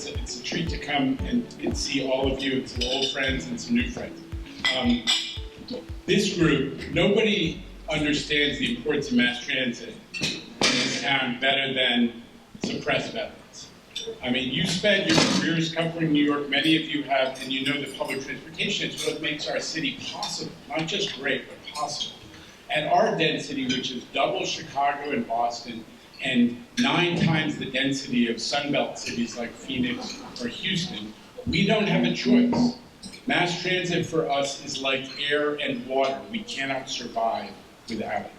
it's a treat to come and see all of you, and some old friends and some new friends. This group, nobody understands the importance of mass transit in this town better than suppressed veterans. I mean, you spend your careers covering New York, many of you have, and you know that public transportation is what makes our city possible, not just great, but possible. At our density, which is double Chicago and Boston, and 9 times the density of Sunbelt cities like Phoenix or Houston, we don't have a choice. Mass transit for us is like air and water. We cannot survive without it.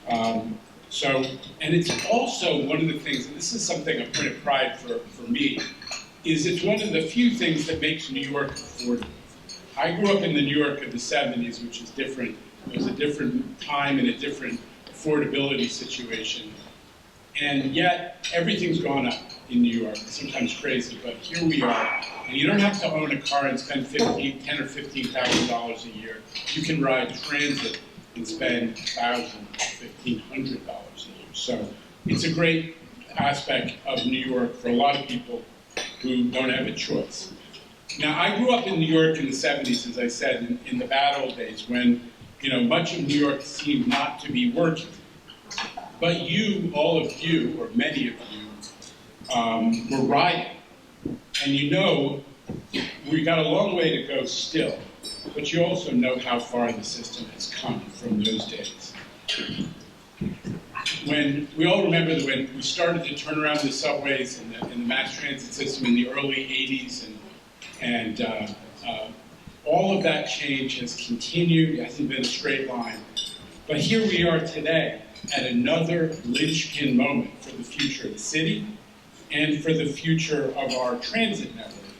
And it's also one of the things, and this is something, a point of pride for me, is it's one of the few things that makes New York affordable. I grew up in the New York of the 70s, which is different. It was a different time and a different affordability situation. And yet, everything's gone up in New York. It's sometimes crazy, but here we are. And you don't have to own a car and spend $10,000 or $15,000 a year. You can ride transit and spend $1,000, $1,500 a year. So it's a great aspect of New York for a lot of people who don't have a choice. Now, I grew up in New York in the 70s, as I said, in the bad old days when, much of New York seemed not to be working. But you, all of you, or many of you, were riding. And we got a long way to go still, but you also know how far the system has come from those days. When we all remember that when we started to turn around the subways and the mass transit system in the early 80s, and all of that change has continued. It hasn't been a straight line. But here we are today at another linchpin moment for the future of the city and for the future of our transit network,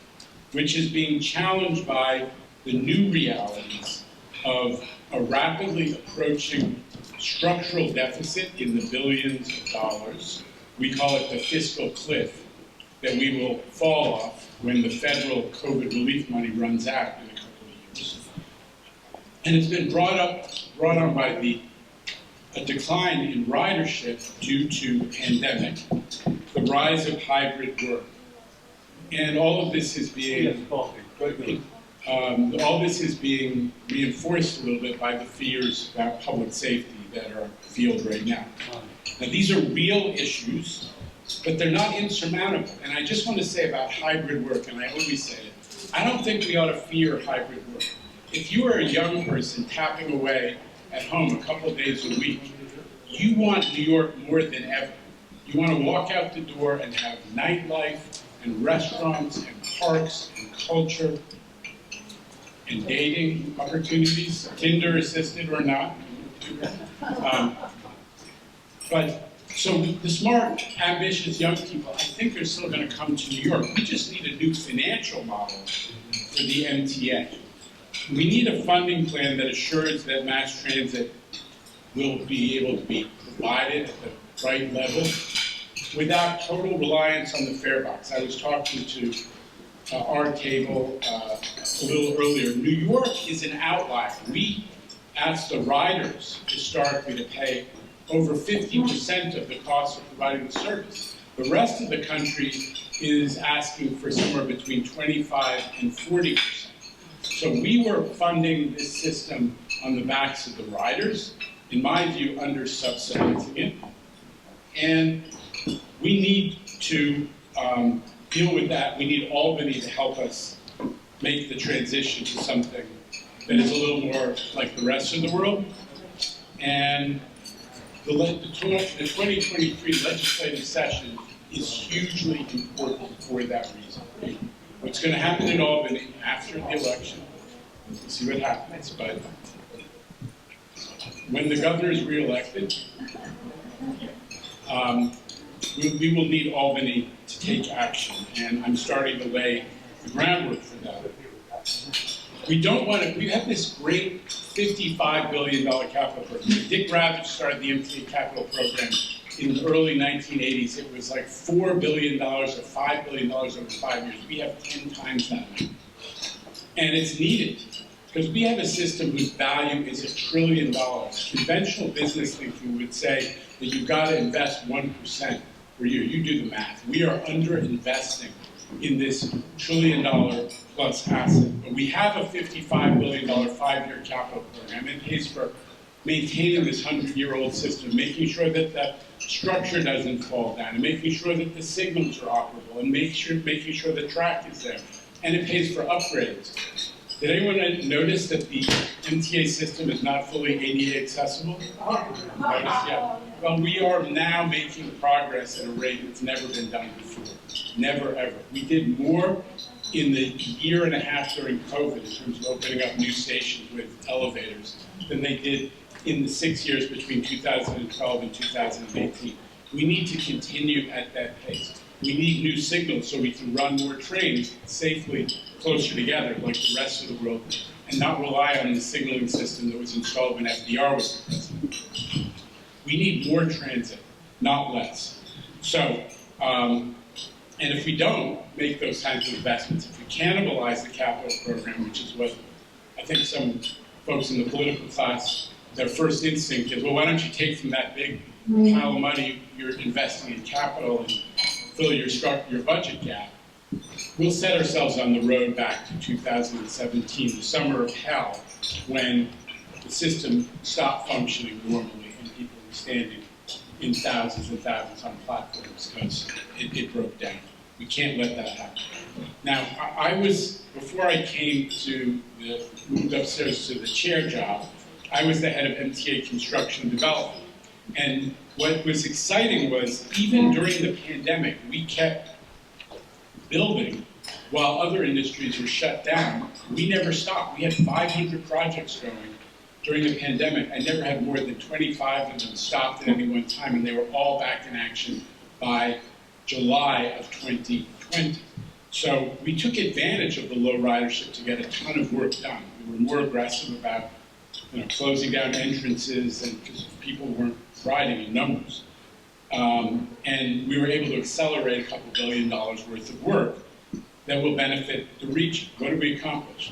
which is being challenged by the new realities of a rapidly approaching structural deficit in the billions of dollars. We call it the fiscal cliff that we will fall off when the federal COVID relief money runs out in a couple of years. And it's been brought on by a decline in ridership due to pandemic, the rise of hybrid work. And all of this is being reinforced a little bit by the fears about public safety that are afield right now. Now, these are real issues, but they're not insurmountable. And I just want to say about hybrid work, and I always say it, I don't think we ought to fear hybrid work. If you are a young person tapping away at home a couple of days a week, you want New York more than ever. You want to walk out the door and have nightlife and restaurants and parks and culture and dating opportunities, Tinder assisted or not. So the smart, ambitious young people, I think are still going to come to New York. We just need a new financial model for the MTA. We need a funding plan that assures that mass transit will be able to be provided at the right level without total reliance on the fare box. I was talking to our table a little earlier. New York is an outlier. We asked the riders historically to pay over 50% of the cost of providing the service. The rest of the country is asking for somewhere between 25 and 40%. So we were funding this system on the backs of the riders, in my view, under subsidizing it. And we need to deal with that. We need Albany to help us make the transition to something that is a little more like the rest of the world. And the 2023 legislative session is hugely important for that reason. What's going to happen in Albany after the election, we'll see what happens, but when the governor is reelected, we will need Albany to take action, and I'm starting to lay the groundwork for that. We have this great $55 billion capital program. Dick Ravitch started the MTA capital program in the early 1980s. It was like $4 billion or $5 billion over 5 years. We have 10 times that now. And it's needed because we have a system whose value is $1 trillion. Conventional business thinking would say that you've got to invest 1% per year. You do the math. We are under-investing in this $1 trillion plus asset. But we have a $55 billion 5-year capital program. It pays for maintaining this 100-year-old system, making sure that the structure doesn't fall down, and making sure that the signals are operable, and making sure the track is there. And it pays for upgrades. Did anyone notice that the MTA system is not fully ADA accessible? Notice? Yeah. Well, we are now making progress at a rate that's never been done before. Never, ever. We did more in the year and a half during COVID in terms of opening up new stations with elevators than they did in the 6 years between 2012 and 2018. We need to continue at that pace. We need new signals so we can run more trains safely closer together like the rest of the world, and not rely on the signaling system that was installed when FDR was the president. We need more transit, not less. So, and if we don't make those kinds of investments, if we cannibalize the capital program, which is what I think some folks in the political class, their first instinct is, well, why don't you take from that big pile of money you're investing in capital and fill your budget gap? We'll set ourselves on the road back to 2017, the summer of hell, when the system stopped functioning normally and people were standing in thousands and thousands on platforms because it broke down. We can't let that happen. Now, before I moved upstairs to the chair job, I was the head of MTA Construction Development. And what was exciting was, even during the pandemic, we kept building while other industries were shut down. We never stopped. We had 500 projects going during the pandemic. I never had more than 25 of them stopped at any one time, and they were all back in action by July of 2020. So we took advantage of the low ridership to get a ton of work done. We were more aggressive about closing down entrances because people weren't riding in numbers. And we were able to accelerate a couple $2 billion worth of work that will benefit the region. What did we accomplish?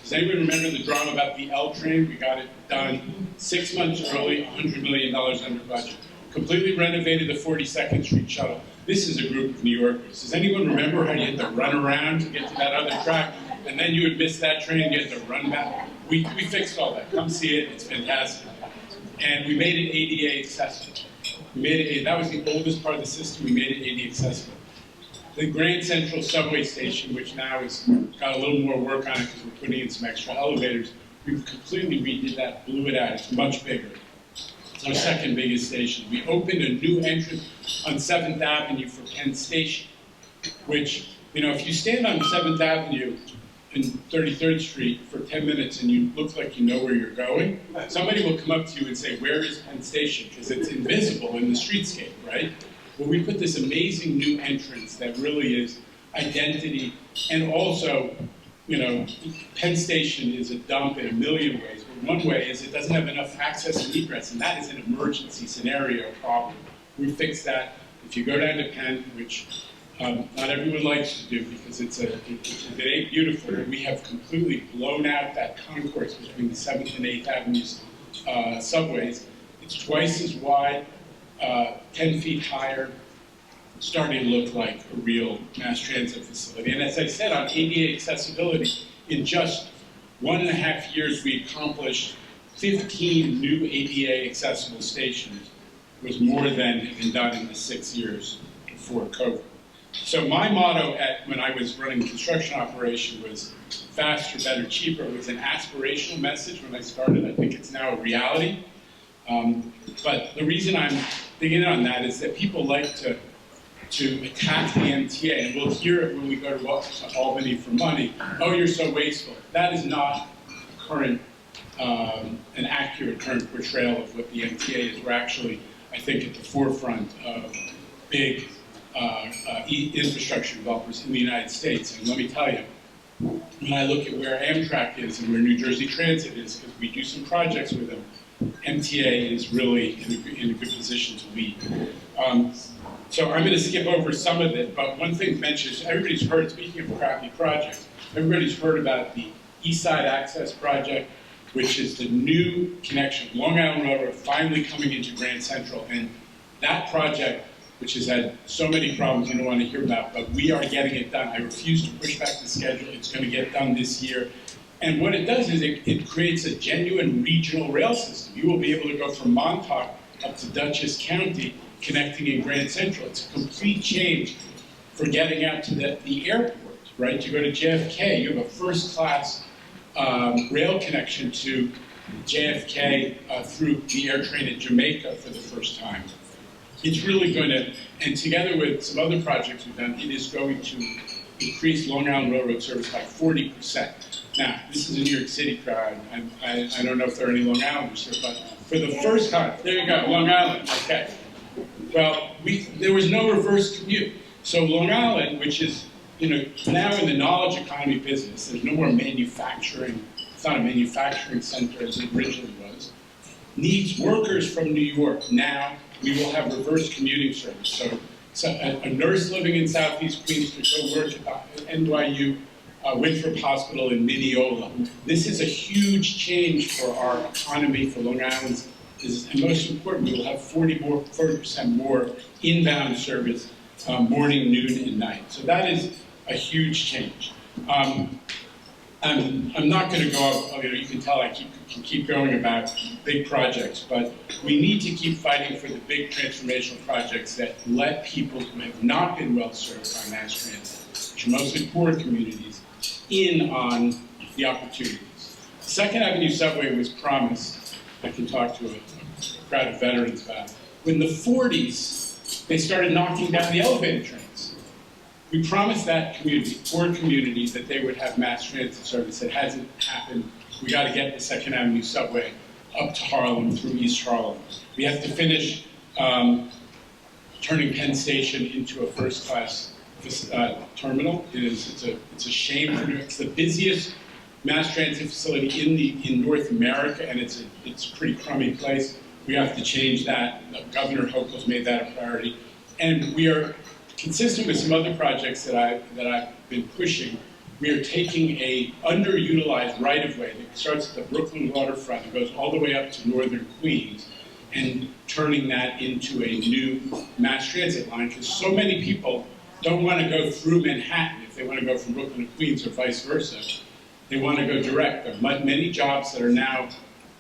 Does anyone remember the drama about the L train? We got it done 6 months early, $100 million under budget. Completely renovated the 42nd Street shuttle. This is a group of New Yorkers. Does anyone remember how you had to run around to get to that other track? And then you would miss that train, you had to run back. We fixed all that. Come see it, it's fantastic. And we made it ADA accessible. That was the oldest part of the system, we made it ADA accessible. The Grand Central subway station, which now has got a little more work on it because we're putting in some extra elevators, we've completely redid that, blew it out, it's much bigger. It's our second biggest station. We opened a new entrance on 7th Avenue for Penn Station, which, if you stand on 7th Avenue and 33rd Street for 10 minutes and you look like you know where you're going, somebody will come up to you and say, where is Penn Station? Because it's invisible in the streetscape, right? Well, we put this amazing new entrance that really is identity, and also, Penn Station is a dump in a million ways, but one way is it doesn't have enough access and egress, and that is an emergency scenario problem. We fixed that. If you go down to Penn, which not everyone likes to do because it ain't beautiful, but we have completely blown out that concourse between the 7th and 8th Avenues subways. It's twice as wide, 10 feet higher, starting to look like a real mass transit facility. And as I said, on ADA accessibility, in just 1.5 years, we accomplished 15 new ADA accessible stations. It was more than had been done in the 6 years before COVID. So my motto when I was running a construction operation was faster, better, cheaper. It was an aspirational message when I started. I think it's now a reality. But the reason I'm digging in on that is that people like to attack the MTA, and we'll hear it when we go to Albany for money. Oh, you're so wasteful. That is not an accurate current portrayal of what the MTA is. We're actually, I think, at the forefront of big infrastructure developers in the United States. And let me tell you, when I look at where Amtrak is and where New Jersey Transit is, because we do some projects with them, MTA is really in a good position to lead. So I'm going to skip over some of it, but one thing mentioned, everybody's heard, speaking of crappy projects, everybody's heard about the East Side Access Project, which is the new connection, Long Island Railroad finally coming into Grand Central, and that project which has had so many problems you don't want to hear about, but we are getting it done. I refuse to push back the schedule. It's going to get done this year. And what it does is it creates a genuine regional rail system. You will be able to go from Montauk up to Dutchess County, connecting in Grand Central. It's a complete change for getting out to the airport, right? To go to JFK, you have a first-class rail connection to JFK through the air train at Jamaica for the first time. It's really going to, and together with some other projects we've done, it is going to increase Long Island Railroad service by 40%. Now, this is a New York City crowd. I don't know if there are any Long Islanders here, but for the first time, there you go, Long Island, okay. Well, there was no reverse commute. So Long Island, which is now in the knowledge economy business, there's no more manufacturing. It's not a manufacturing center as it originally was. Needs workers from New York. Now we will have reverse commuting service. So a nurse living in Southeast Queens could go work at NYU Winthrop Hospital in Mineola. This is a huge change for our economy, for Long Island's, and most important, we will have 40% more inbound service morning, noon, and night. So that is a huge change. I'm not going to go off, you can tell I can keep going about big projects, but we need to keep fighting for the big transformational projects that let people who have not been well served by mass transit, which are mostly poor communities, in on the opportunities. Second Avenue subway was promised, I can talk to a crowd of veterans about it. In the 40s, they started knocking down the elevator trains. We promised that community, poor community, that they would have mass transit service. It hasn't happened. We got to get the Second Avenue subway up to Harlem, through East Harlem. We have to finish turning Penn Station into a first-class terminal. It's a shame for New York. It's the busiest mass transit facility in North America, and it's a pretty crummy place. We have to change that. Governor Hochul's made that a priority, and we are consistent with some other projects that I've been pushing. We are taking a underutilized right-of-way that starts at the Brooklyn waterfront and goes all the way up to northern Queens, and turning that into a new mass transit line, because so many people don't want to go through Manhattan if they want to go from Brooklyn to Queens or vice versa. They want to go direct. There are many jobs that are now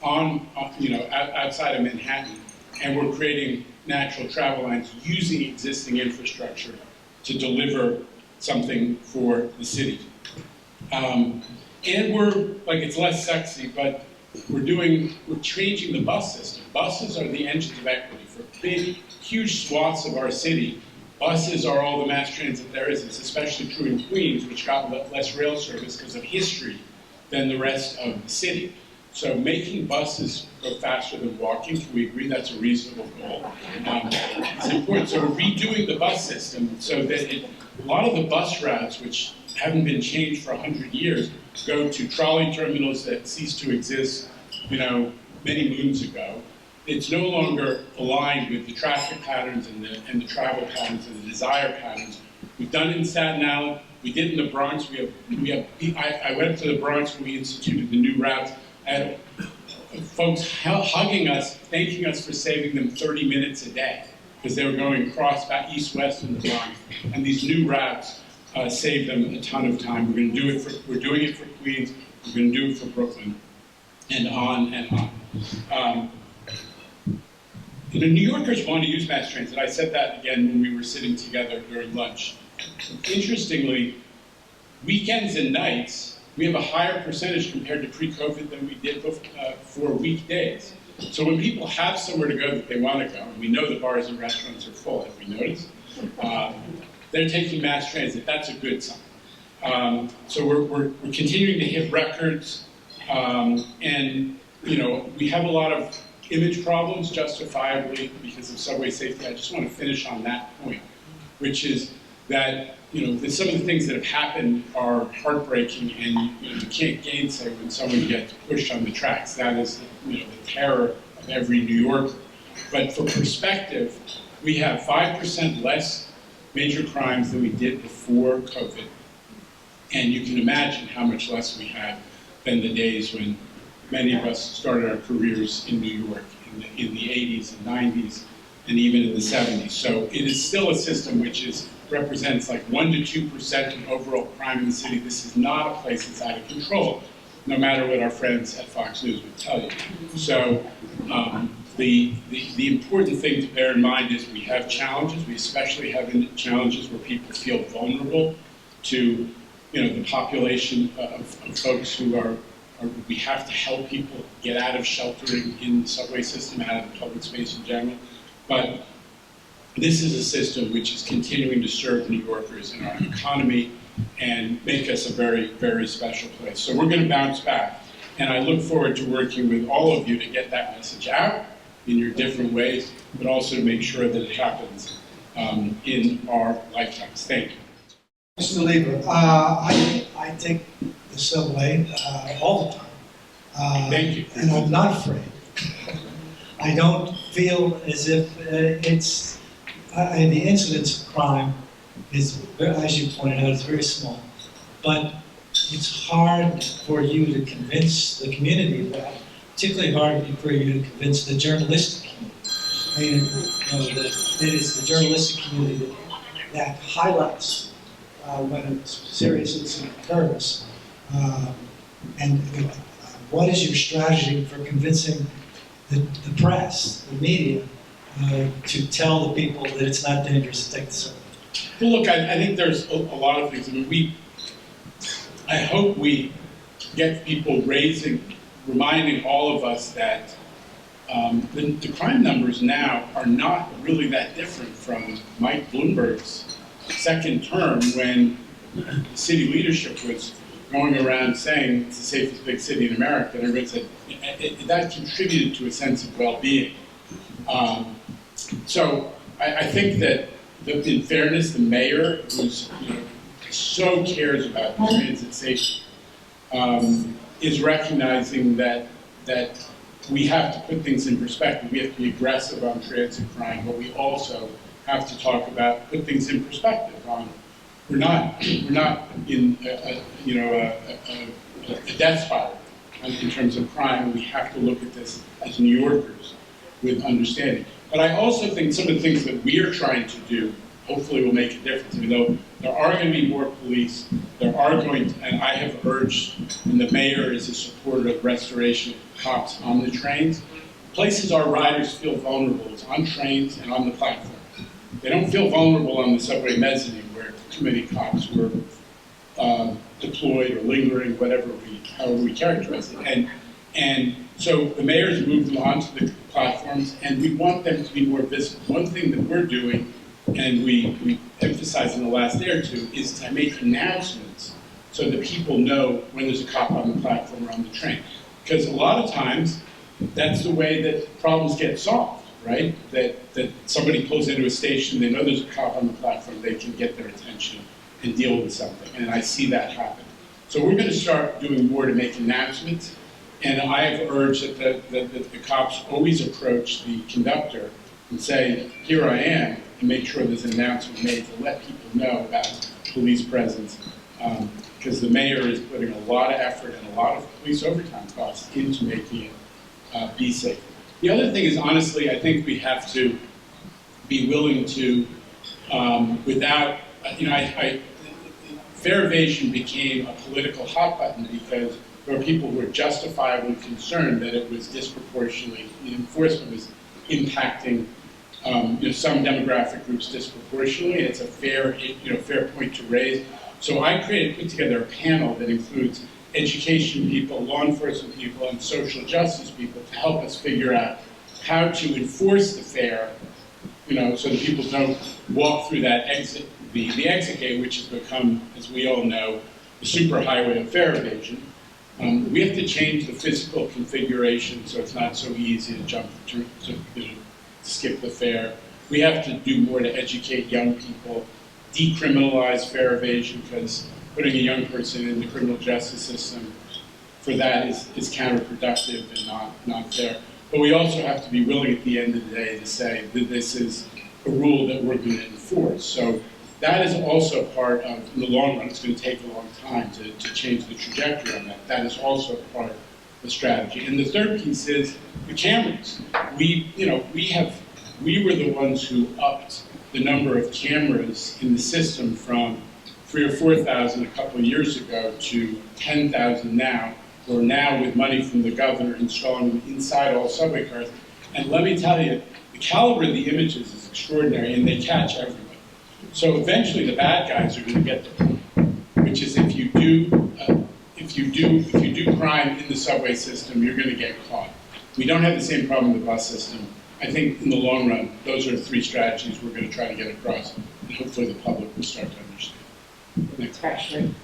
outside of Manhattan, and we're creating natural travel lines using existing infrastructure to deliver something for the city. And it's less sexy, but we're changing the bus system. Buses are the engines of equity for big, huge swaths of our city. Buses are all the mass transit there is. It's especially true in Queens, which got less rail service because of history than the rest of the city. So making buses go faster than walking, can we agree that's a reasonable goal? It's important. So we're redoing the bus system so that a lot of the bus routes, which haven't been changed for 100 years, go to trolley terminals that ceased to exist, many moons ago. It's no longer aligned with the traffic patterns and the travel patterns and the desire patterns. We've done it in Staten Island. We did in the Bronx. I went up to the Bronx when we instituted the new routes. I had folks hugging us, thanking us for saving them 30 minutes a day, because they were going across back east-west in the Bronx. And these new routes save them a ton of time. We're doing it for Queens. We're going to do it for Brooklyn, and on and on. New Yorkers want to use mass transit. I said that again when we were sitting together during lunch. Interestingly, weekends and nights, we have a higher percentage compared to pre-COVID than we did for weekdays. So when people have somewhere to go that they want to go, and we know the bars and restaurants are full, have we noticed? They're taking mass transit. That's a good sign. So we're continuing to hit records, and we have a lot of image problems, justifiably, because of subway safety. I just want to finish on that point, which is that some of the things that have happened are heartbreaking, and you can't gainsay when someone gets pushed on the tracks. That is the terror of every New Yorker. But for perspective, we have 5% less major crimes than we did before COVID, and you can imagine how much less we have than the days when many of us started our careers in New York in the 80s and 90s. and even in the 70s. So it is still a system which represents like 1 to 2% of overall crime in the city. This is not a place that's out of control, no matter what our friends at Fox News would tell you. So the important thing to bear in mind is we have challenges. We especially have challenges where people feel vulnerable to, the population of folks who we have to help people get out of sheltering in the subway system, out of the public space in general. But this is a system which is continuing to serve New Yorkers in our economy and make us a very, very special place. So we're going to bounce back. And I look forward to working with all of you to get that message out in your different ways, but also to make sure that it happens in our lifetimes. Thank you. Mr. Lieber, I take the subway all the time. Thank you. And I'm not afraid. I don't feel as if the incidence of crime is, as you pointed out, is very small. But it's hard for you to convince the community of that. Particularly hard for you to convince the journalistic community. I mean, that it is the journalistic community that highlights when a serious incident occurs. And what is your strategy for convincing the press, the media, to tell the people that it's not dangerous to take the subway? Well, look, I think there's a lot of things. I mean, I hope we get people reminding all of us that the crime numbers now are not really that different from Mike Bloomberg's second term, when the city leadership was going around saying it's the safest big city in America, and everybody said that contributed to a sense of well-being. So I think that, in fairness, the mayor, who's so cares about transit safety, is recognizing that we have to put things in perspective. We have to be aggressive on transit crime, but we also have to talk about put things in perspective. We're not in a death spiral in terms of crime. We have to look at this as New Yorkers with understanding. But I also think some of the things that we are trying to do hopefully will make a difference. I mean, though there are going to be more police, there are going to, and I have urged, and the mayor is a supporter of restoration of cops on the trains. Places our riders feel vulnerable is on trains and on the platform. They don't feel vulnerable on the subway mezzanine where too many cops were deployed or lingering, however we characterize it. And so the mayor's moved them onto the platforms, and we want them to be more visible. One thing that we're doing, and we emphasized in the last day or two, is to make announcements so that people know when there's a cop on the platform or on the train. Because a lot of times, that's the way that problems get solved, right? That somebody pulls into a station, they know there's a cop on the platform, they can get their attention and deal with something. And I see that happen. So we're going to start doing more to make announcements. And I have urged that the cops always approach the conductor and say, here I am, and make sure there's an announcement made to let people know about police presence. Because the mayor is putting a lot of effort and a lot of police overtime costs into making it be safe. The other thing is, honestly, I think we have to be willing to, fare evasion became a political hot button because there were people who were justifiably concerned that it was disproportionately, the enforcement was impacting some demographic groups disproportionately, and it's a fair point to raise. So I put together a panel that includes education people, law enforcement people, and social justice people to help us figure out how to enforce the fare, so that people don't walk through that exit, the exit gate, which has become, as we all know, the superhighway of fare evasion. We have to change the physical configuration so it's not so easy to jump to skip the fare. We have to do more to educate young people, decriminalize fare evasion, because putting a young person in the criminal justice system for that is counterproductive and not fair. But we also have to be willing at the end of the day to say that this is a rule that we're going to enforce. So that is also part of, in the long run, it's going to take a long time to change the trajectory on that. That is also part of the strategy. And the third piece is the cameras. We have we were the ones who upped the number of cameras in the system from 3,000 or 4,000 a couple of years ago to 10,000 now. We're now, with money from the governor, installing them inside all subway cars. And let me tell you, the caliber of the images is extraordinary, and they catch everybody. So eventually, the bad guys are going to get the point, which is if you do crime in the subway system, you're going to get caught. We don't have the same problem with the bus system. I think in the long run, those are the three strategies we're going to try to get across, and hopefully the public will start to understand. Next question.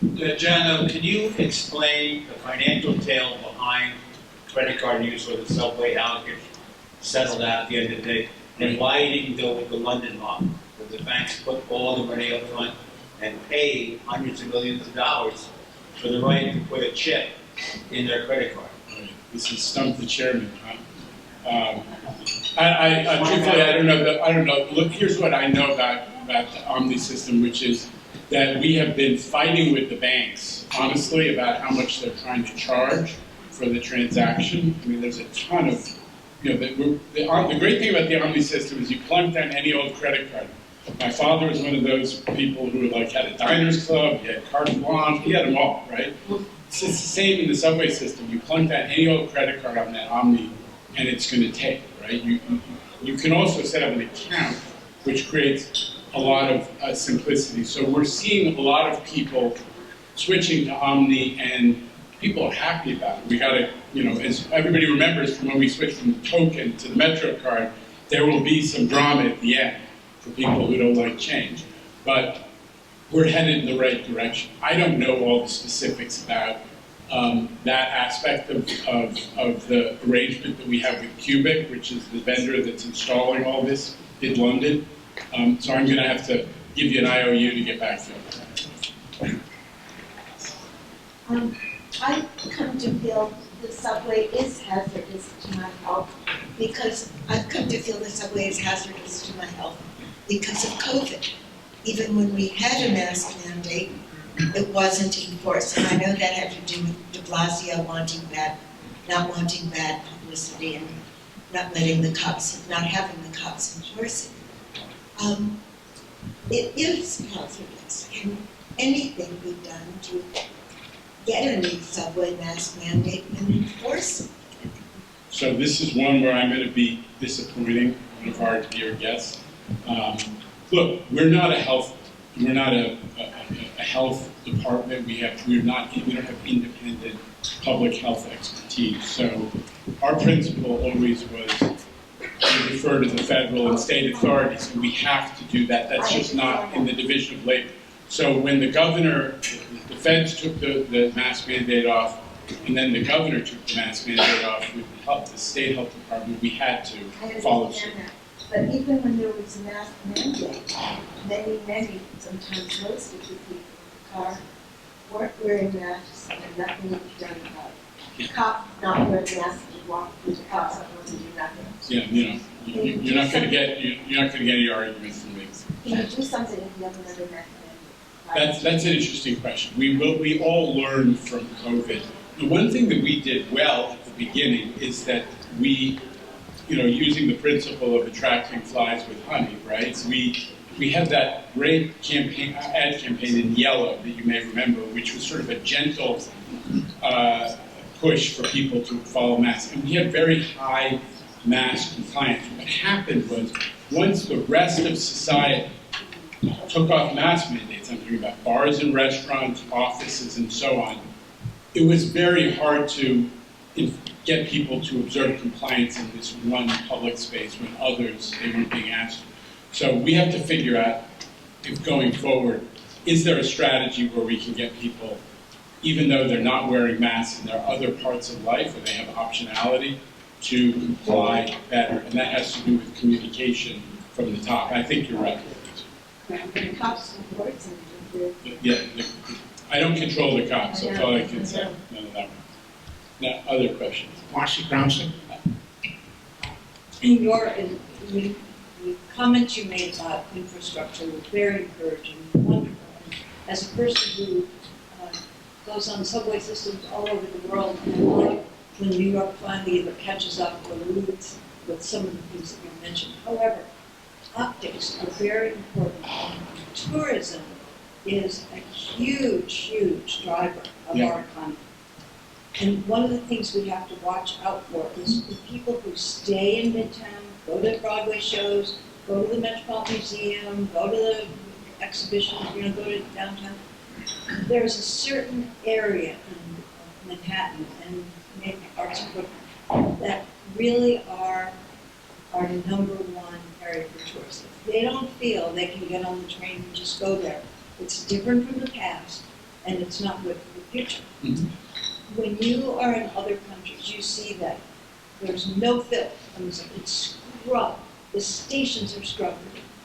Janno, can you explain the financial tale behind credit card use or the subway, how it gets settled out at the end of the day, and why you didn't go with the London model, where the banks put all the money up front and pay hundreds of millions of dollars for the right to put a chip in their credit card? This is stump the chairman, huh? Truthfully, I don't know. Look, here's what I know about the Omni system, which is that we have been fighting with the banks, honestly, about how much they're trying to charge for the transaction. I mean, there's a ton of, the great thing about the Omni system is you plunk down any old credit card. My father was one of those people who had a diners club, he had carte blanche, he had them all, right? It's the same in the subway system. You plunk down any old credit card on that Omni, and it's going to take, right? You can also set up an account, which creates a lot of simplicity. So we're seeing a lot of people switching to Omni, and people are happy about it. We got to, as everybody remembers from when we switched from the token to the Metro card, there will be some drama at the end for people who don't like change. But we're headed in the right direction. I don't know all the specifics about that aspect of the arrangement that we have with Cubic, which is the vendor that's installing all this in London. So I'm going to have to give you an IOU to get back to you. I come to feel the subway is hazardous to my health because I've come to feel the subway is hazardous to my health because of COVID. Even when we had a mask mandate, it wasn't enforced. And I know that had to do with de Blasio not wanting bad publicity and not having the cops enforce it. It is hazardous. Can anything be done to get a new subway mask mandate and enforce it? So this is one where I'm going to be disappointing one of our dear guests. Look, we're not a health department. We don't have independent public health expertise. So our principle always was to defer to the federal and state authorities, and we have to do that. That's just not in the division of labor. So when the the feds took the mask mandate off, and then the governor took the mask mandate off with the state health department, we had to follow suit. But even when there was a mask mandate, many, sometimes most of the people in the car weren't wearing masks and nothing was done about it. The cop not wearing masks and walk through the cops not going to do nothing. Yeah, you're not going to get any argument from me. Can you do something if you have another mask mandate? That's an interesting question. We all learned from COVID. The one thing that we did well at the beginning is that we, using the principle of attracting flies with honey, right? So we had that great ad campaign in yellow that you may remember, which was sort of a gentle push for people to follow masks. And we had very high mask compliance. What happened was, once the rest of society took off mask mandates, I'm talking about bars and restaurants, offices, and so on, it was very hard to get people to observe compliance in this one public space when others, they weren't being asked. So we have to figure out, if going forward, is there a strategy where we can get people, even though they're not wearing masks and there are other parts of life where they have optionality, to comply better? And that has to do with communication from the top. I think you're right. The cops enforce it. Yeah, I don't control the cops, that's all I can say. None of that. Now, other questions? Marcy Brownson. The comments you made about infrastructure were very encouraging, wonderful. And as a person who goes on subway systems all over the world, and I like when New York finally either catches up or leads with some of the things that you mentioned. However, optics are very important. Tourism is a huge, huge driver of our economy. And one of the things we have to watch out for is the people who stay in Midtown, go to Broadway shows, go to the Metropolitan Museum, go to the exhibitions, go to downtown. There's a certain area in Manhattan and maybe parts of Brooklyn that really are our number one area for tourists. If they don't feel they can get on the train and just go there, it's different from the past, and it's not good for the future. Mm-hmm. When you are in other countries, you see that there's no filth. It's scrubbed. The stations are scrubbed.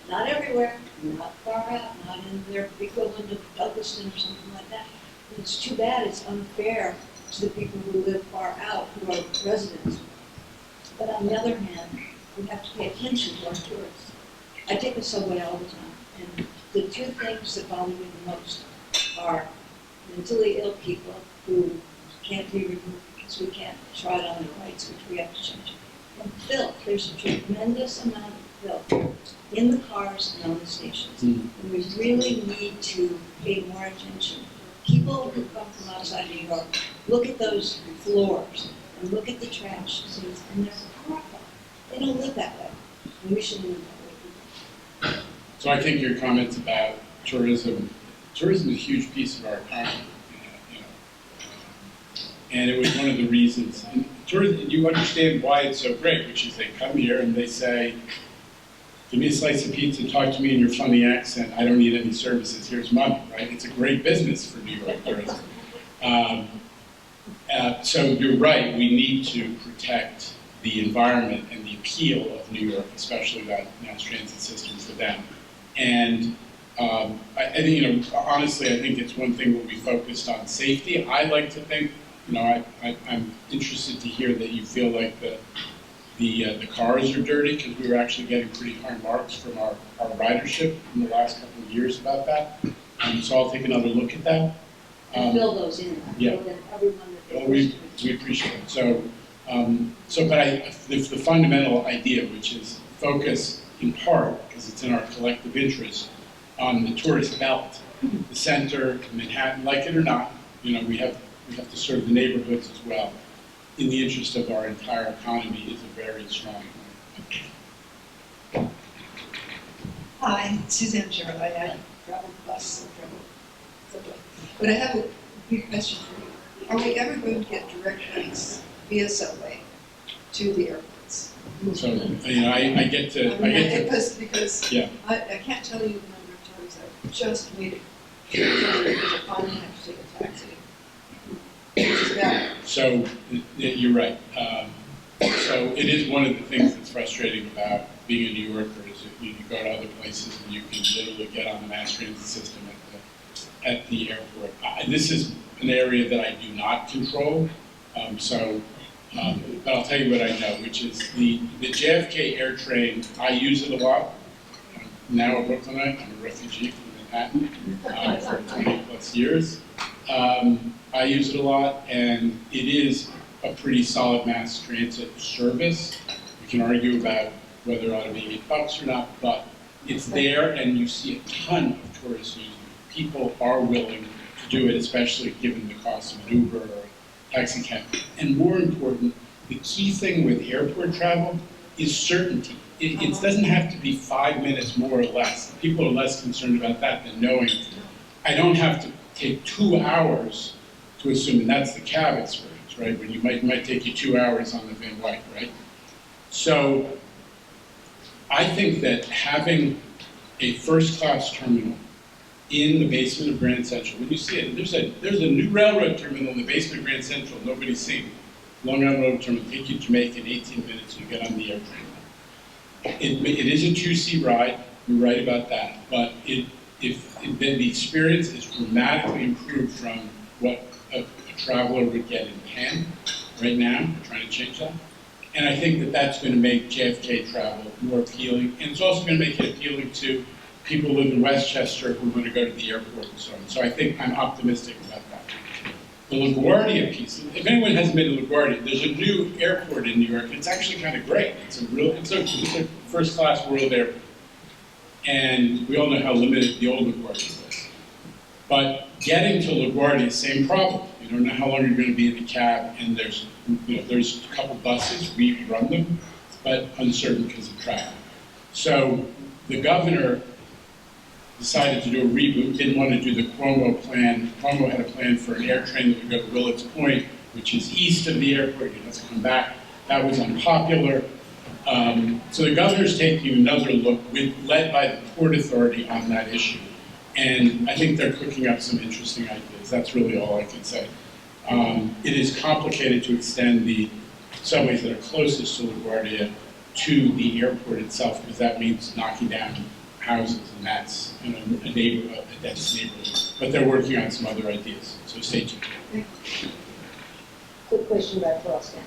Not everywhere, not far out, not in their equivalent of Douglaston or something like that. And it's too bad, it's unfair to the people who live far out, who are residents. But on the other hand, we have to pay attention to our tourists. I take the subway all the time, and the two things that bother me the most are mentally ill people who can't be removed because we can't trot on their rights, which we have to change. And filth, there's a tremendous amount of filth in the cars and on the stations. And we really need to pay more attention. People who come from outside New York, look at those floors and look at the trash, and they're horrified. They don't live that way, and we should live that way. So I think your comments about tourism is a huge piece of our economy, and it was one of the reasons. And tourism, you understand why it's so great, which is they come here and they say, give me a slice of pizza, talk to me in your funny accent, I don't need any services, here's money, right? It's a great business for New York tourism. So you're right, we need to protect the environment and the appeal of New York, especially that mass transit system for them. And I think, honestly, I think it's one thing where we focused on safety. I like to think, I'm interested to hear that you feel like the cars are dirty, because we were actually getting pretty high marks from our ridership in the last couple of years about that. So I'll take another look at that. And fill those in. Yeah. Fill in everyone that they Well, we appreciate it. So, the fundamental idea, which is focus in part, because it's in our collective interest, on the tourist belt, the center, Manhattan, like it or not, we have to serve the neighborhoods as well. In the interest of our entire economy is a very strong point. Hi, Suzanne Gerard. I travel bus and travel subway. But I have a big question for you. Are we ever going to get direct flights via subway to the airports? So, I get to. Because yeah. I can't tell you the number of times I've just waited because I finally have to take a taxi. So you're right. So it is one of the things that's frustrating about being a New Yorker is that you go to other places and you can literally get on the mass transit system at the airport. This is an area that I do not control. But I'll tell you what I know, which is the JFK air train. I use it a lot. I'm now a Brooklynite. I'm a refugee from Manhattan for 20 plus years. I use it a lot, and it is a pretty solid mass transit service. We can argue about whether it ought to be $8 or not, but it's there, and you see a ton of tourists using it. People are willing to do it, especially given the cost of an Uber or a taxi cab. And more important, the key thing with airport travel is certainty. It doesn't have to be 5 minutes more or less. People are less concerned about that than knowing I don't have to take 2 hours to assume, and that's the cab experience, right? When you might take you 2 hours on the Van Wyck, right? So I think that having a first-class terminal in the basement of Grand Central, when you see it, there's a new railroad terminal in the basement of Grand Central, nobody's seen it. Long Island Railroad Terminal, take you to Jamaica in 18 minutes, you get on the airplane. It is a 2-seat ride, you're right about that, but then the experience is dramatically improved from what a traveler would get in Penn right now. We're trying to change that. And I think that that's going to make JFK travel more appealing. And it's also going to make it appealing to people who live in Westchester who want to go to the airport and so on. So I think I'm optimistic about that. The LaGuardia piece, if anyone hasn't been to LaGuardia, there's a new airport in New York, and it's actually kind of great. It's a first-class world airport. And we all know how limited the old LaGuardia was. But getting to LaGuardia, same problem. You don't know how long you're going to be in the cab, and there's a couple buses, we run them, but uncertain because of traffic. So the governor decided to do a reboot, didn't want to do the Cuomo plan. Cuomo had a plan for an air train that would go to Willets Point, which is east of the airport. You'd have to come back. That was unpopular. So the governor's taking another look, led by the Port Authority on that issue. And I think they're cooking up some interesting ideas. That's really all I can say. It is complicated to extend the subways that are closest to LaGuardia to the airport itself, because that means knocking down houses, and that's a dense neighborhood. But they're working on some other ideas, so stay tuned. Quick question about crosstown.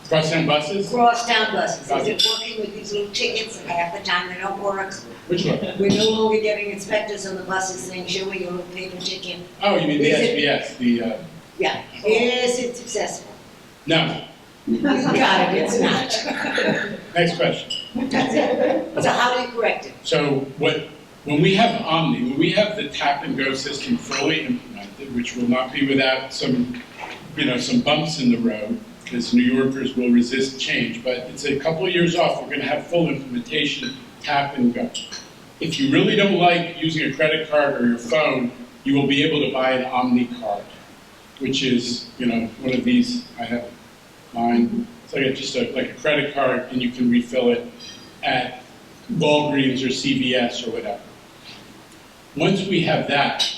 Crosstown buses? Crosstown buses, is it working with these little tickets and half the time they don't work? Which one? We're no longer getting inspectors on the buses saying, show me your paper ticket. Oh, you mean the Is it- SBS, Yeah, is it successful? no. You got it, it's not. Next question. That's it. So how do you correct it? So when we have Omni, when we have the tap and go system fully implemented, which will not be without some bumps in the road, because New Yorkers will resist change, but it's a couple of years off, we're gonna have full implementation, tap and go. If you really don't like using a credit card or your phone, you will be able to buy an Omni card, which is, one of these, I have mine. It's like like a credit card, and you can refill it at Walgreens or CVS or whatever. Once we have that,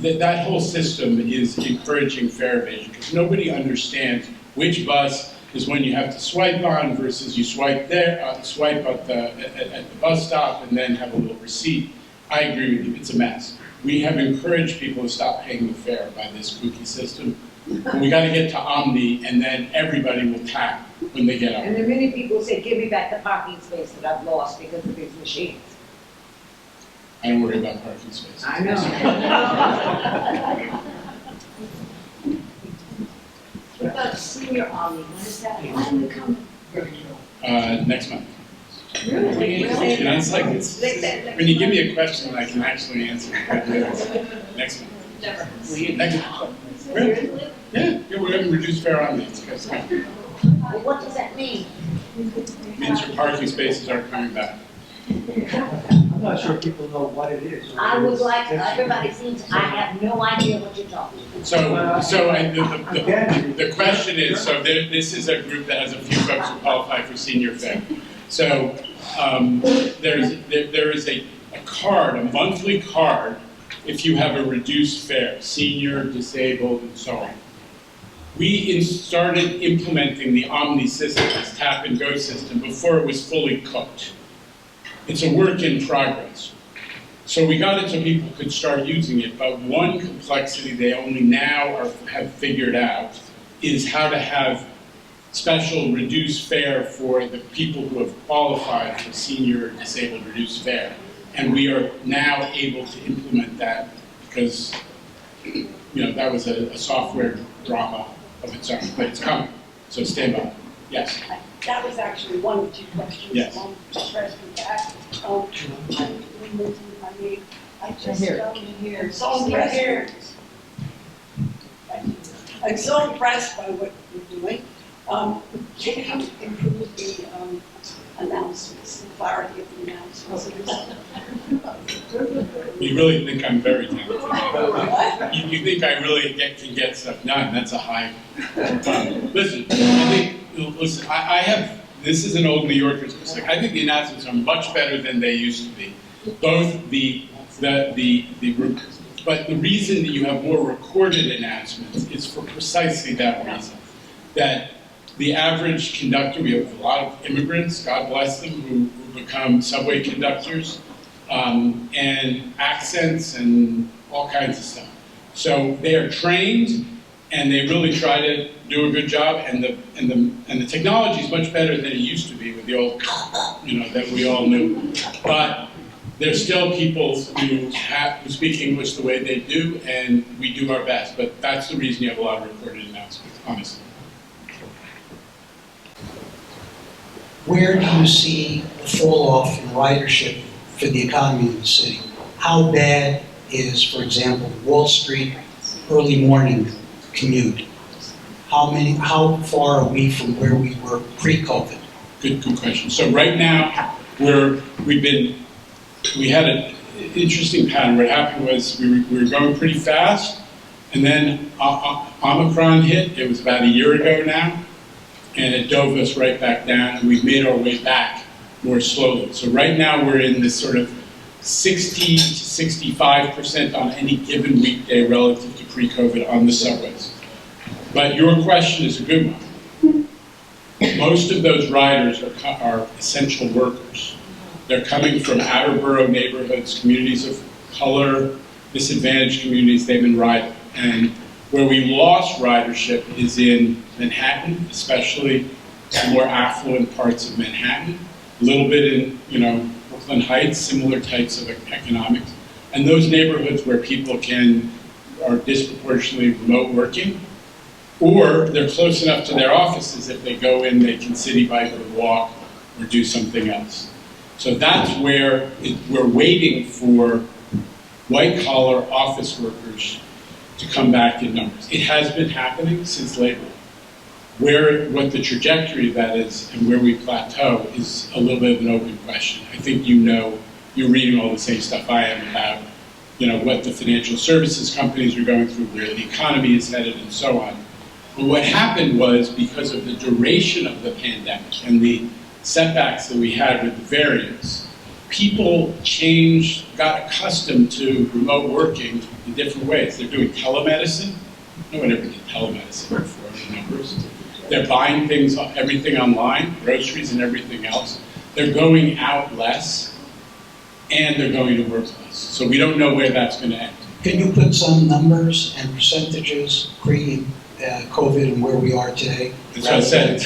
that whole system is encouraging fare evasion, because nobody understands which bus is when you have to swipe on versus you swipe swipe at the bus stop and then have a little receipt. I agree with you, it's a mess. We have encouraged people to stop paying the fare by this kooky system. And we got to get to Omni, and then everybody will tap when they get And on. there are many people say, give me back the parking space that I've lost because of these machines. I don't worry about parking spaces. I know. What about senior Omni, when is that finally coming? Next month. Really? It's like when you give me a question, I can actually answer it. Next month. Next month. Really? Yeah, we're having reduced fare on these. Well, what does that mean? It means your parking spaces aren't coming back. I'm not sure people know what it is. I would like, everybody seems, I have no idea what you're talking about. The question is, this is a group that has a few folks who qualify for senior fare. So there is a card, a monthly card, if you have a reduced fare, senior, disabled, and so on. We started implementing the Omni system, this tap and go system, before it was fully cooked. It's a work in progress. So we got it so people could start using it, but one complexity they only now have figured out is how to have special reduced fare for the people who have qualified for senior disabled reduced fare. And we are now able to implement that because, that was a software drama of its own, but it's coming. So stand by. Yes. That was actually one of the 2 questions. Yes. President back. I just Here. so impressed. I'm so impressed by what you're doing. Can you improve the announcements, the clarity of the announcements? You really think I'm very talented. What? You think I really can get stuff done. That's a high. Listen, I have, this is an old New Yorker's mistake. I think the announcements are much better than they used to be. Both but the reason that you have more recorded announcements is for precisely that reason. That the average conductor, we have a lot of immigrants, God bless them, who become subway conductors, and accents and all kinds of stuff. So they are trained, and they really try to do a good job, and the technology is much better than it used to be with the old, that we all knew. But There's still people who speak English the way they do, and we do our best, but that's the reason you have a lot of recorded announcements, honestly. Where do you see the fall off in ridership for the economy of the city? How bad is, for example, Wall Street early morning commute? How far are we from where we were pre-COVID? Good question. So right now, we had an interesting pattern. What happened was we were going pretty fast, and then Omicron hit. It was about a year ago now, and it dove us right back down, and we've made our way back more slowly. So right now we're in this sort of 60 to 65% on any given weekday relative to pre-COVID on the subways. But your question is a good one. Most of those riders are essential workers. They're coming from outer borough neighborhoods, communities of color, disadvantaged communities. They've been riding. And where we lost ridership is in Manhattan, especially the more affluent parts of Manhattan. A little bit in, Brooklyn Heights, similar types of economics. And those neighborhoods where people are disproportionately remote working, or they're close enough to their offices, if they go in, they can city bike or walk or do something else. So that's where we're waiting for white-collar office workers to come back in numbers. It has been happening since Labor Day. What the trajectory of that is and where we plateau is a little bit of an open question. I think you're reading all the same stuff I am about, what the financial services companies are going through, where the economy is headed, and so on. But what happened was, because of the duration of the pandemic and the setbacks that we had with the variants, people got accustomed to remote working in different ways. They're doing telemedicine. No one ever did telemedicine before, the numbers. They're buying everything online, groceries and everything else. They're going out less, and they're going to work less. So we don't know where that's going to end. Can you put some numbers and percentages pre-COVID and where we are today? That's what I said.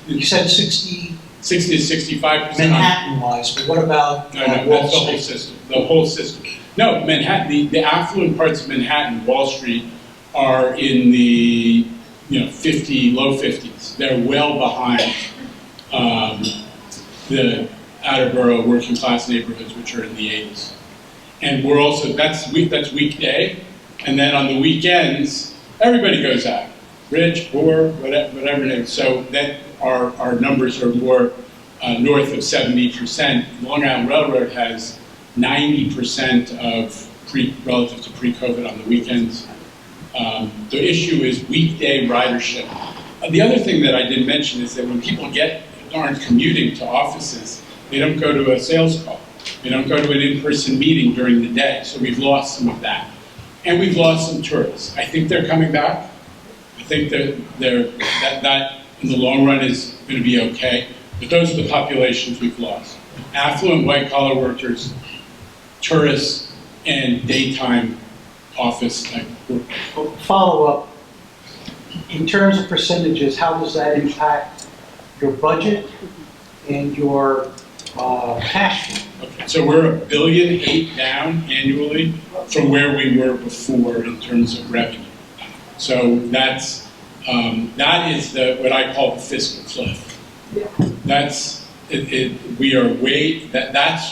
You said 60 to 65%. Manhattan-wise, but what about No, Wall that's the whole Street? system. The whole system. No, Manhattan. The affluent parts of Manhattan, Wall Street, are in the low 50s. They're well behind the outer borough working class neighborhoods, which are in the 80s. And we're also that's weekday, and then on the weekends everybody goes out, rich, poor, whatever it is. So that our numbers are more north of 70%. Long Island Railroad has 90% of relative to pre-COVID on the weekends. The issue is weekday ridership. The other thing that I didn't mention is that when people aren't commuting to offices, they don't go to a sales call. They don't go to an in-person meeting during the day. So we've lost some of that. And we've lost some tourists. I think they're coming back. I think that in the long run is going to be okay. But those are the populations we've lost. Affluent white-collar workers, tourists, and daytime office type workers. Follow up, in terms of percentages, how does that impact your budget and your cash flow? Okay, so we're $1.8 billion down annually from where we were before in terms of revenue. So that is what I call the fiscal cliff. That's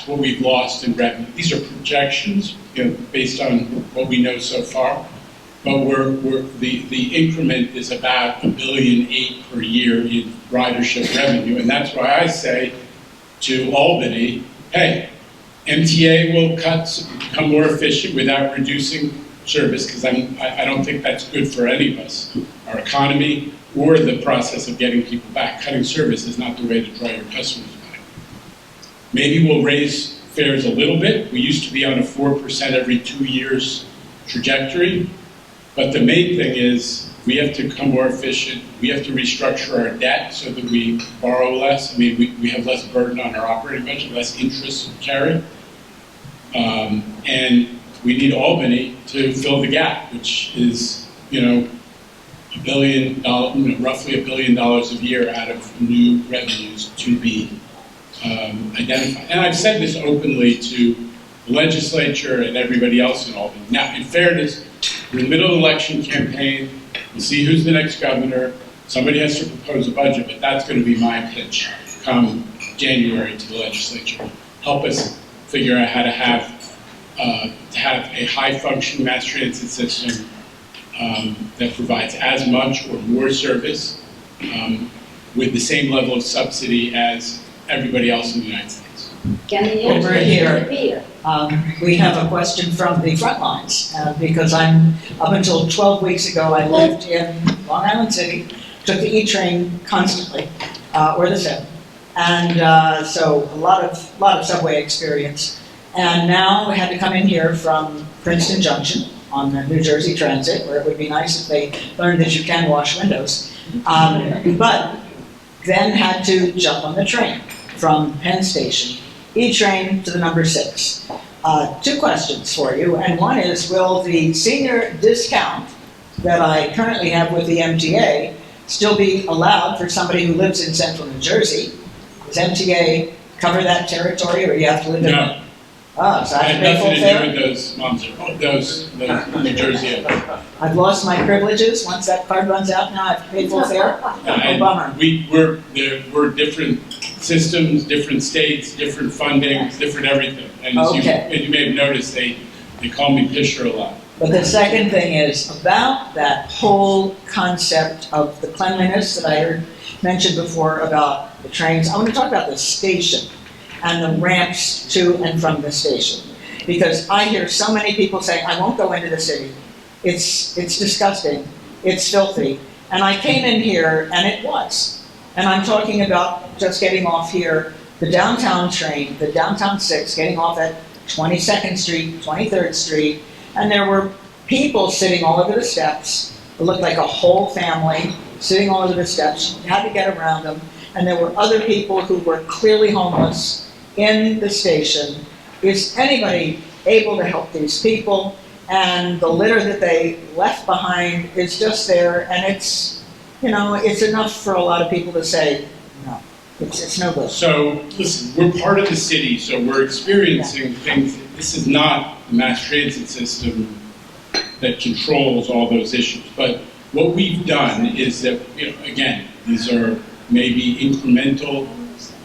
what we've lost in revenue. These are projections, based on what we know so far. But the increment is about $1.8 billion per year in ridership revenue, and that's why I say to Albany, hey, MTA will become more efficient without reducing service, because I don't think that's good for any of us, our economy, or the process of getting people back. Cutting service is not the way to draw your customers back. Maybe we'll raise fares a little bit. We used to be on a 4% every 2 years trajectory, but the main thing is we have to become more efficient. We have to restructure our debt so that we borrow less. I mean, we have less burden on our operating budget, less interest to carry. And we need Albany to fill the gap, which is, $1 billion, roughly $1 billion a year out of new revenues to be identified. And I've said this openly to the legislature and everybody else in Albany. Now, in fairness, we're in the middle of the election campaign, we'll see who's the next governor, somebody has to propose a budget, but that's going to be my pitch come January to the legislature. Help us figure out how to have a high-functioning mass transit system that provides as much or more service with the same level of subsidy as everybody else in the United States. Over here, we have a question from the front lines, because up until 12 weeks ago, I lived in Long Island City, took the E-train constantly, or the 7, and so a lot of subway experience. And now we had to come in here from Princeton Junction on the New Jersey Transit, where it would be nice if they learned that you can wash windows, but then had to jump on the train from Penn Station, E-train to the number 6. 2 questions for you, and one is, will the senior discount that I currently have with the MTA still be allowed for somebody who lives in central New Jersey? Does MTA cover that territory, or you have to live in? No. Oh, so I I have had to pay full nothing to fare? do with those New Jersey. I've lost my privileges. Once that card runs out, now I have to pay full fare? Oh, bummer. We're different systems, different states, different funding, different everything. And as you may have noticed, they call me Pisher a lot. But the second thing is about that whole concept of the cleanliness that I heard mentioned before about the trains. I want to talk about the station and the ramps to and from the station. Because I hear so many people saying, I won't go into the city. It's disgusting. It's filthy. And I came in here and it was. And I'm talking about just getting off here, the downtown train, the downtown 6, getting off at 22nd Street, 23rd Street, and there were people sitting all over the steps. It looked like a whole family sitting all over the steps. You had to get around them. And there were other people who were clearly homeless in the station. Is anybody able to help these people? And the litter that they left behind is just there, and it's, it's enough for a lot of people to say, no, it's no good. So, listen, we're part of the city, so we're experiencing things. This is not the mass transit system that controls all those issues. But what we've done is that, again, these are maybe incremental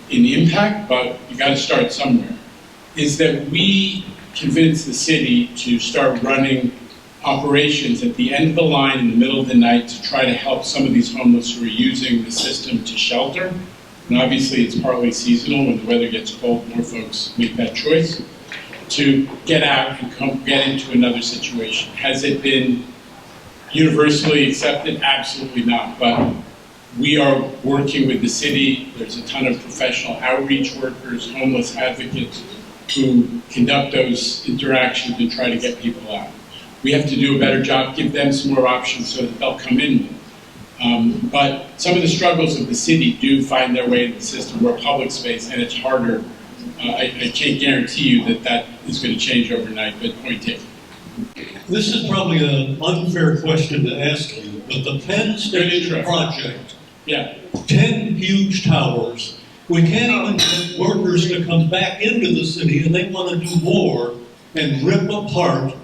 in impact, but you got to start somewhere, is that we convinced the city to start running operations at the end of the line in the middle of the night to try to help some of these homeless who are using the system to shelter. And obviously it's partly seasonal. When the weather gets cold, more folks make that choice to get out and get into another situation. Has it been universally accepted? Absolutely not. But we are working with the city. There's a ton of professional outreach workers, homeless advocates who conduct those interactions and try to get people out. We have to do a better job, give them some more options so that they'll come in with. But some of the struggles of the city do find their way into the system. We're public space and it's harder. I can't guarantee you that that is going to change overnight, but point taken. This is probably an unfair question to ask you, but the Penn Station project, 10 huge towers, we can't even get workers to come back into the city, and they want to do more and rip apart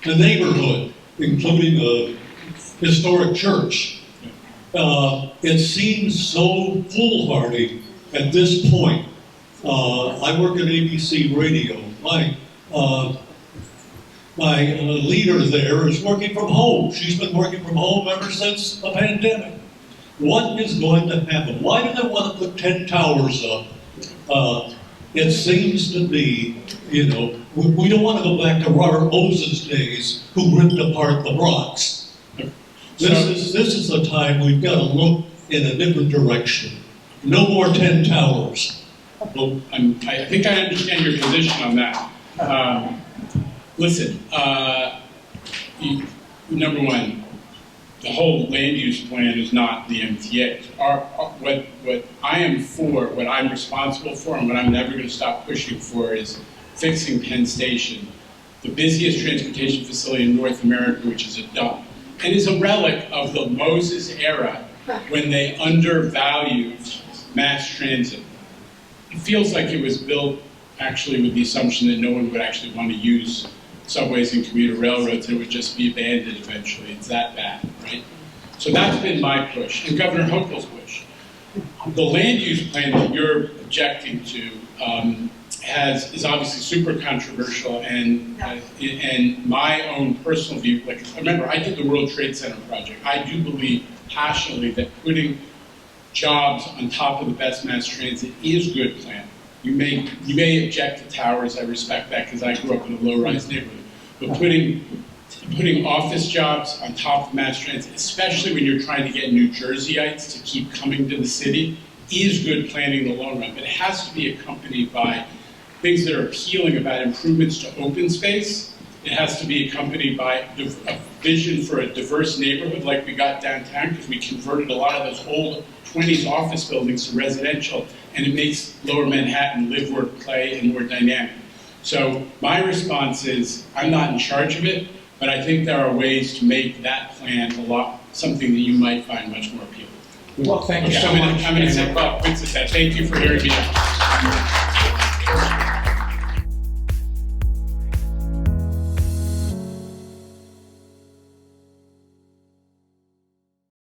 the neighborhood, including a historic church. It seems so foolhardy at this point. I work at ABC Radio. My leader there is working from home. She's been working from home ever since the pandemic. What is going to happen? Why do they want to put 10 towers up? It seems to be, we don't want to go back to Robert Moses' days, who ripped apart the Bronx. This is the time we've got to look in a different direction. No more 10 towers. Well, I think I understand your position on that. Listen, number one, the whole land use plan is not the MTA. What I am for, what I'm responsible for, and what I'm never going to stop pushing for is fixing Penn Station, the busiest transportation facility in North America, which is a dump, and is a relic of the Moses era when they undervalued mass transit. It feels like it was built actually with the assumption that no one would actually want to use subways and commuter railroads, it would just be abandoned eventually. It's that bad, right? So that's been my push, and Governor Hochul's push. The land use plan that you're objecting to is obviously super controversial, and my own personal view, like, remember, I did the World Trade Center project. I do believe passionately that putting jobs on top of the best mass transit is good planning. You may object to towers, I respect that because I grew up in a low-rise neighborhood, but putting office jobs on top of mass transit, especially when you're trying to get New Jerseyites to keep coming to the city, is good planning in the long run. But it has to be accompanied by things that are appealing about improvements to open space. It has to be accompanied by a vision for a diverse neighborhood like we got downtown, because we converted a lot of those old 20s office buildings to residential, and it makes Lower Manhattan live, work, play, and more dynamic. So my response is, I'm not in charge of it, but I think there are ways to make that plan something that you might find much more appealing. Well, thank you so I'm much. going to say, well, Quincy said, thank you for hearing me out.